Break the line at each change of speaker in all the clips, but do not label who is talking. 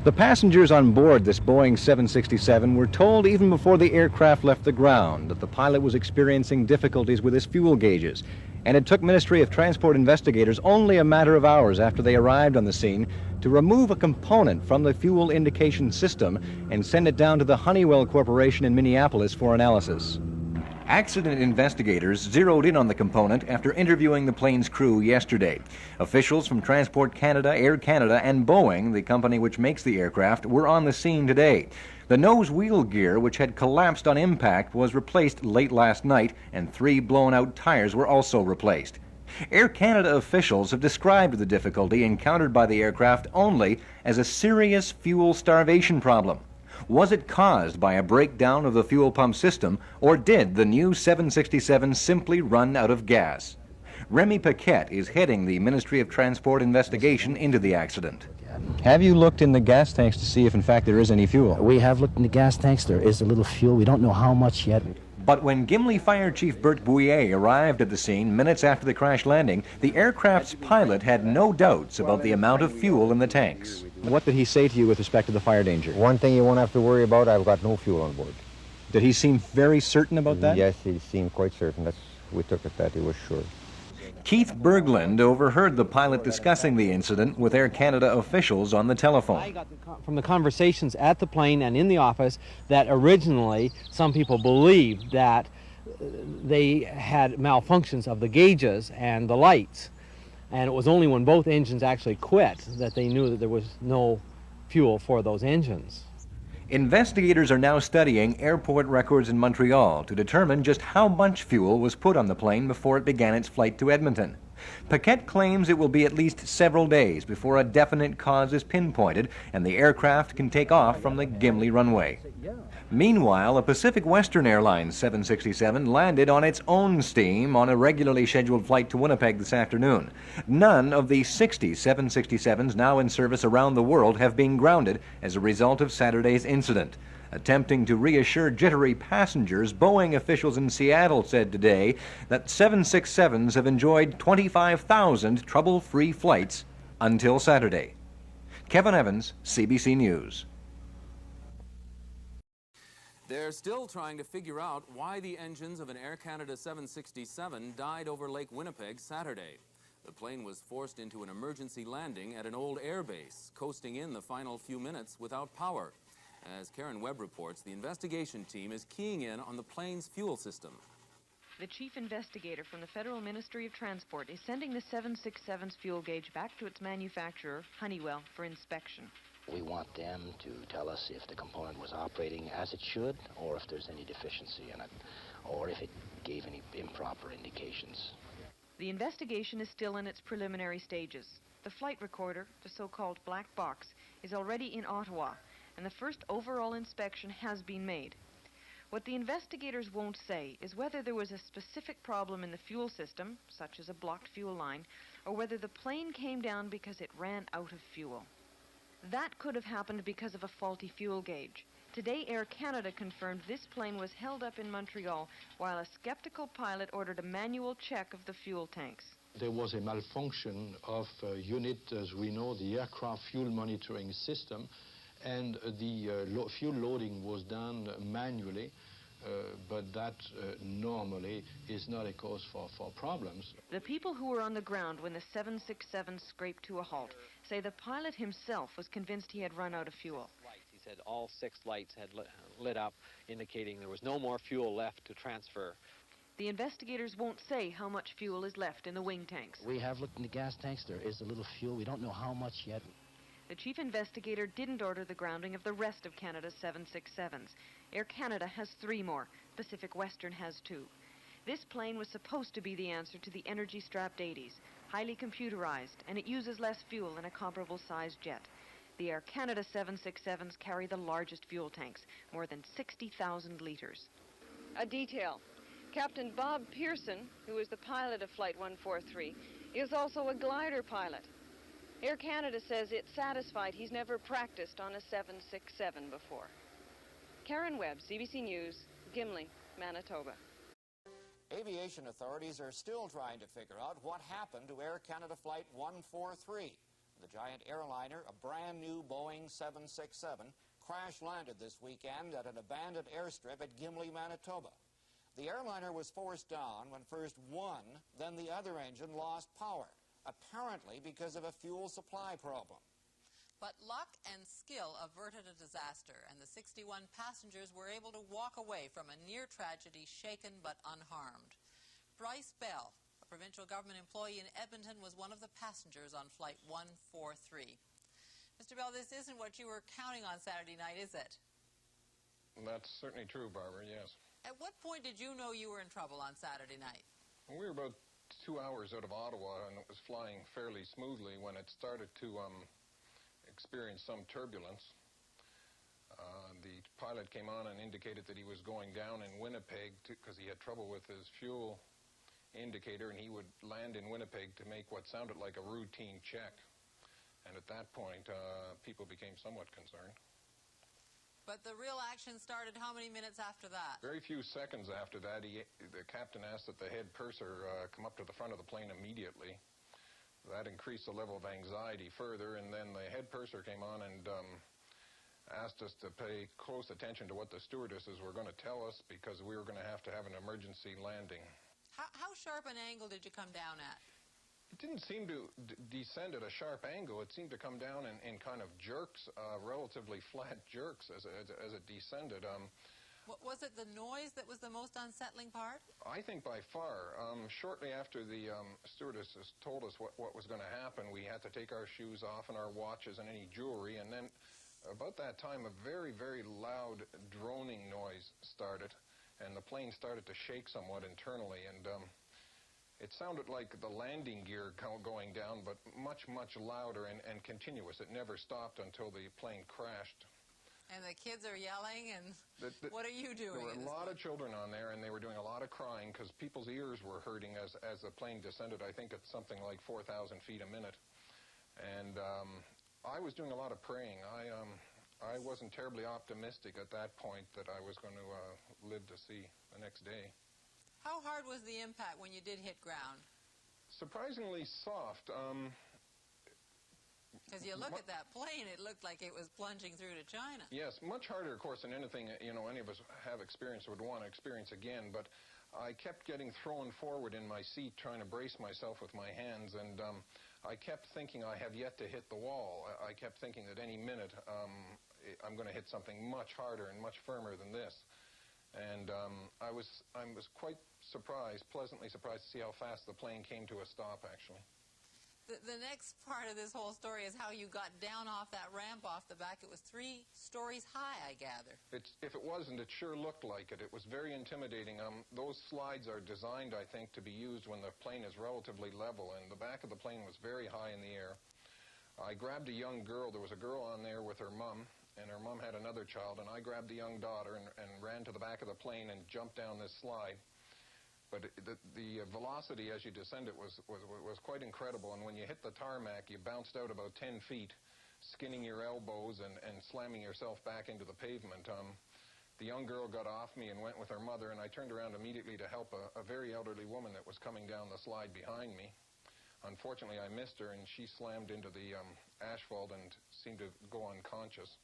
The passengers on board this Boeing 767 were told even before the aircraft left the ground that the pilot was experiencing difficulties with his fuel gauges. And it took Ministry of Transport investigators only a matter of hours after they arrived on the scene to remove a component from the fuel indication system and send it down to the Honeywell Corporation in Minneapolis for analysis. Accident investigators zeroed in on the component after interviewing the plane's crew yesterday. Officials from Transport Canada, Air Canada, and Boeing, the company which makes the aircraft, were on the scene today. The nose wheel gear, which had collapsed on impact, was replaced late last night, and 3 blown-out tires were also replaced. Air Canada officials have described the difficulty encountered by the aircraft only as a serious fuel starvation problem. Was it caused by a breakdown of the fuel pump system, or did the new 767 simply run out of gas? 𝗝𝗃 is heading the Ministry of Transport investigation into the accident. Have you looked in the gas tanks to see if in fact there is any fuel?
We have looked in the gas tanks. There is a little fuel. We don't know how much yet.
But when Gimli Fire Chief 𝗔𝗶𝗿 arrived at the scene minutes after the crash landing, the aircraft's pilot had no doubts about the amount of fuel in the tanks. What did he say to you with respect to the fire danger?
One thing you won't have to worry about, I've got no fuel on board.
Did he seem very certain about that?
Yes, he seemed quite certain. We took it that he was sure.
𝗃𝗹𝗏 overheard the pilot discussing the incident with Air Canada officials on the telephone.
I got from the conversations at the plane and in the office that originally some people believed that they had malfunctions of the gauges and the lights. And it was only when both engines actually quit that they knew that there was no fuel for those engines.
Investigators are now studying airport records in Montreal to determine just how much fuel was put on the plane before it began its flight to Edmonton. 𝗃𝗃 claims it will be at least several days before a definite cause is pinpointed and the aircraft can take off from the Gimli runway. Meanwhile, a Pacific Western Airlines 767 landed on its own steam on a regularly scheduled flight to Winnipeg this afternoon. None of the 60 767s now in service around the world have been grounded as a result of Saturday's incident. Attempting to reassure jittery passengers, Boeing officials in Seattle said today that 767s have enjoyed 25,000 trouble-free flights until Saturday. Kevin Evans, CBC News.
They're still trying to figure out why the engines of an Air Canada 767 died over Lake Winnipeg Saturday. The plane was forced into an emergency landing at an old air base, coasting in the final few minutes without power. As Karen Webb reports, the investigation team is keying in on the plane's fuel system.
The chief investigator from the Federal Ministry of Transport is sending the 767's fuel gauge back to its manufacturer, Honeywell, for inspection.
We want them to tell us if the component was operating as it should, or if there's any deficiency in it, or if it gave any improper indications.
The investigation is still in its preliminary stages. The flight recorder, the so-called black box, is already in Ottawa, and the first overall inspection has been made. What the investigators won't say is whether there was a specific problem in the fuel system, such as a blocked fuel line, or whether the plane came down because it ran out of fuel. That could have happened because of a faulty fuel gauge. Today, Air Canada confirmed this plane was held up in Montreal while a skeptical pilot ordered a manual check of the fuel tanks.
There was a malfunction of a unit, as we know, the aircraft fuel monitoring system, and the fuel loading was done manually, but that normally is not a cause for problems.
The people who were on the ground when the 767 scraped to a halt say the pilot himself was convinced he had run out of fuel.
He said all 6 lights had lit up, indicating there was no more fuel left to transfer.
The investigators won't say how much fuel is left in the wing tanks.
We have looked in the gas tanks. There is a little fuel. We don't know how much yet.
The chief investigator didn't order the grounding of the rest of Canada's 767s. Air Canada has 3 more. Pacific Western has 2. This plane was supposed to be the answer to the energy-strapped 𝗖𝗍s, highly computerized, and it uses less fuel than a comparable-sized jet. The Air Canada 767s carry the largest fuel tanks, more than 60,000 liters. A detail. Captain Bob Pearson, who is the pilot of Flight 143, is also a glider pilot. Air Canada says it's satisfied he's never practiced on a 767 before. Karen Webb, CBC News, Gimli, Manitoba.
Aviation authorities are still trying to figure out what happened to Air Canada Flight 143. The giant airliner, a brand new Boeing 767, crash-landed this weekend at an abandoned airstrip at Gimli, Manitoba. The airliner was forced down when first one, then the other engine lost power, apparently because of a fuel supply problem.
But luck and skill averted a disaster, and the 61 passengers were able to walk away from a near tragedy shaken but unharmed. 𝗔𝗶𝗿, a provincial government employee in Edmonton, was one of the passengers on Flight 143. Mr. Bell, this isn't what you were counting on Saturday night, is it?
That's certainly true, Barbara, yes.
At what point did you know you were in trouble on Saturday night?
We were about 2 hours out of Ottawa, and it was flying fairly smoothly when it started to experience some turbulence. The pilot came on and indicated that he was going down in Winnipeg because he had trouble with his fuel indicator, and he would land in Winnipeg to make what sounded like a routine check. And at that point, people became somewhat concerned.
But the real action started how many minutes after that?
Very few seconds after that, the captain asked that the head purser come up to the front of the plane immediately. That increased the level of anxiety further, and then the head purser came on and asked us to pay close attention to what the stewardesses were going to tell us, because we were going to have an emergency landing.
How sharp an angle did you come down at?
It didn't seem to descend at a sharp angle. It seemed to come down in kind of jerks, relatively flat jerks as it descended.
Was it the noise that was the most unsettling part?
I think by far. Shortly after the stewardesses told us what was going to happen, we had to take our shoes off and our watches and any jewelry, and then about that time a very, very loud droning noise started, and the plane started to shake somewhat internally, and it sounded like the landing gear going down, but much, much louder and continuous. It never stopped until the plane crashed.
And the kids are yelling, and what are you doing?
There were a lot of children on there, and they were doing a lot of crying because people's ears were hurting as the plane descended. I think at something like 4,000 feet a minute. And I was doing a lot of praying. I wasn't terribly optimistic at that point that I was going to live to see the next day.
How hard was the impact when you did hit ground?
Surprisingly soft.
Because you look at that plane, it looked like it was plunging through to China.
Yes, much harder, of course, than anything any of us have experienced or would want to experience again. But I kept getting thrown forward in my seat, trying to brace myself with my hands, and I kept thinking I have yet to hit the wall. I kept thinking that any minute I'm going to hit something much harder and much firmer than this. And I was quite surprised, pleasantly surprised to see how fast the plane came to a stop, actually.
The next part of this whole story is how you got down off that ramp off the back. It was 3 stories high, I gather.
If it wasn't, it sure looked like it. It was very intimidating. Those slides are designed, I think, to be used when the plane is relatively level, and the back of the plane was very high in the air. I grabbed a young girl. There was a girl on there with her mom, and her mom had another child, and I grabbed the young daughter and ran to the back of the plane and jumped down this slide. But the velocity as you descended was quite incredible, and when you hit the tarmac, you bounced out about 10 feet, skinning your elbows and slamming yourself back into the pavement. The young girl got off me and went with her mother, and I turned around immediately to help a very elderly woman that was coming down the slide behind me. Unfortunately, I missed her, and she slammed into the asphalt and seemed to go unconscious.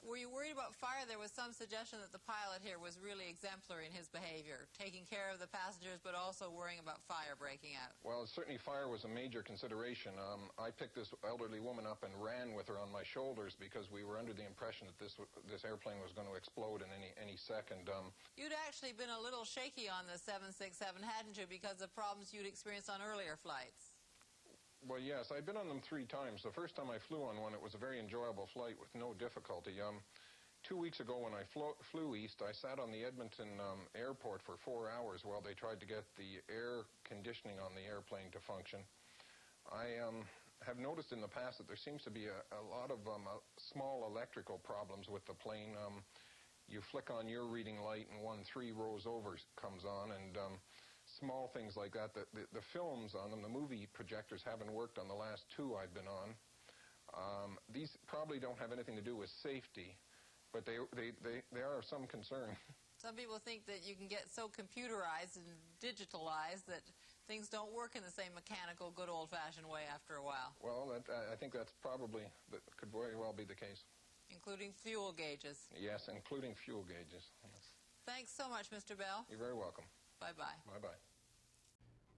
Were you worried about fire? There was some suggestion that the pilot here was really exemplary in his behavior, taking care of the passengers, but also worrying about fire breaking out.
Well, certainly fire was a major consideration. I picked this elderly woman up and ran with her on my shoulders because we were under the impression that this airplane was going to explode in any second.
You'd actually been a little shaky on the 767, hadn't you, because of problems you'd experienced on earlier flights?
Well, yes, I'd been on them 3 times. The first time I flew on one, it was a very enjoyable flight with no difficulty. 2 weeks ago when I flew east, I sat on the Edmonton airport for 4 hours while they tried to get the air conditioning on the airplane to function. I have noticed in the past that there seems to be a lot of small electrical problems with the plane. You flick on your reading light and one 3 rows over comes on, and small things like that. The films on them, the movie projectors, haven't worked on the last 2 I've been on. These probably don't have anything to do with safety, but they are of some concern.
Some people think that you can get so computerized and digitalized that things don't work in the same mechanical, good old-fashioned way after a while.
Well, I think that's probably, that could very well be the case.
Including fuel gauges.
Yes, including fuel gauges. Yes.
Thanks so much, Mr. Bell.
You're very welcome.
Bye-bye.
Bye-bye.